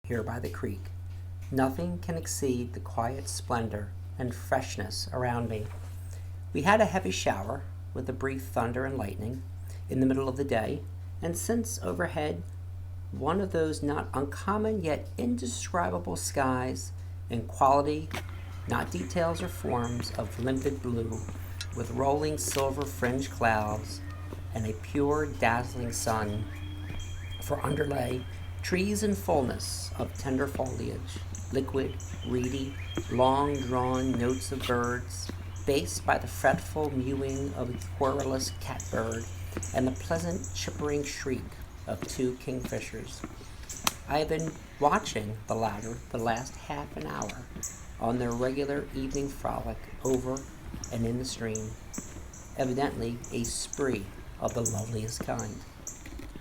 here by the creek. Nothing can exceed the quiet splendor and freshness around me. We had a heavy shower, with a brief thunder and lightning, in the middle of the day, and since overhead one of those not uncommon yet indescribable skies in quality, not details or forms, of limpid blue, with rolling silver fringed clouds, and a pure dazzling sun for underlay, trees in fullness of tender foliage, liquid, reedy, long-drawn notes of birds, based by the fretful mewing of a querulous catbird and the pleasant chippering shriek of two kingfishers. I have been watching the latter the last half an hour on their regular evening frolic over and in the stream, evidently a spree of the loveliest kind.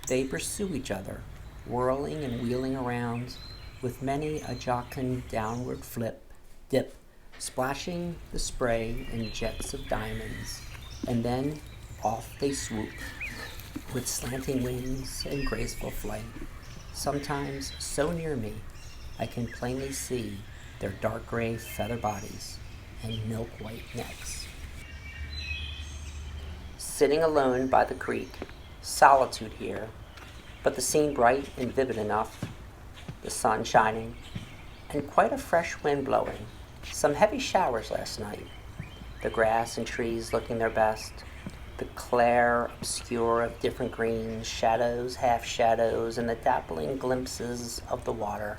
They pursue each other, whirling and wheeling around, with many a jocund downward dip, splashing the spray in jets of diamonds, and then off they swoop, with slanting wings and graceful flight, sometimes so near me I can plainly see their dark gray feather bodies and milk-white necks. Sitting alone by the creek, solitude here, but the scene bright and vivid enough, the sun shining, and quite a fresh wind blowing, some heavy showers last night, the grass and trees looking their best, the clair obscure of different greens, shadows, half-shadows, and the dappling glimpses of the water,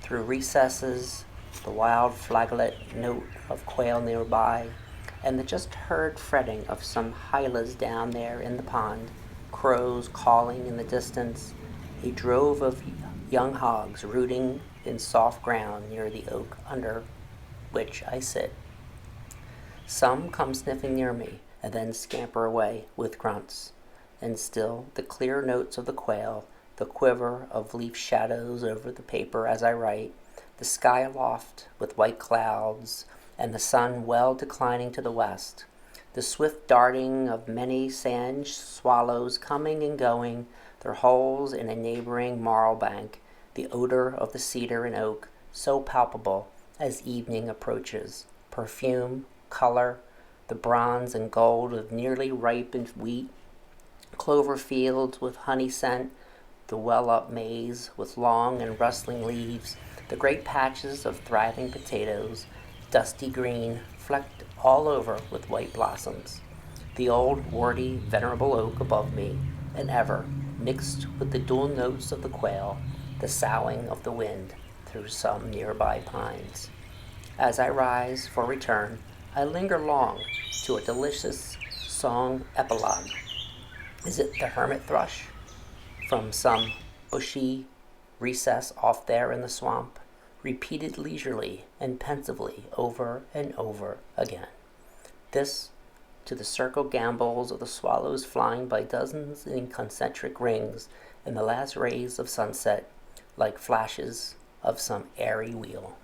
through recesses, the wild flageolet note of quail nearby, and the just heard fretting of some hylas down there in the pond, crows calling in the distance, a drove of young hogs rooting in soft ground near the oak under which I sit. Some come sniffing near me, and then scamper away with grunts, and still the clear notes of the quail, the quiver of leaf shadows over the paper as I write, the sky aloft with white clouds, and the sun well declining to the west, the swift darting of many sand swallows coming and going, their holes in a neighboring marl bank, the odor of the cedar and oak, so palpable as evening approaches, perfume, color, the bronze and gold of nearly ripened wheat, clover fields with honey scent, the well-up maize with long and rustling leaves, the great patches of thriving potatoes, dusty green, flecked all over with white blossoms, the old warty venerable oak above me, and ever, mixed with the dual notes of the quail, the soughing of the wind through some nearby pines. As I rise for return, I linger long to a delicious song epilogue. Is it the hermit thrush from some bushy recess off there in the swamp, repeated leisurely and pensively over and over again? This to the circle gambols of the swallows flying by dozens in concentric rings in the last rays of sunset, like flashes of some airy wheel.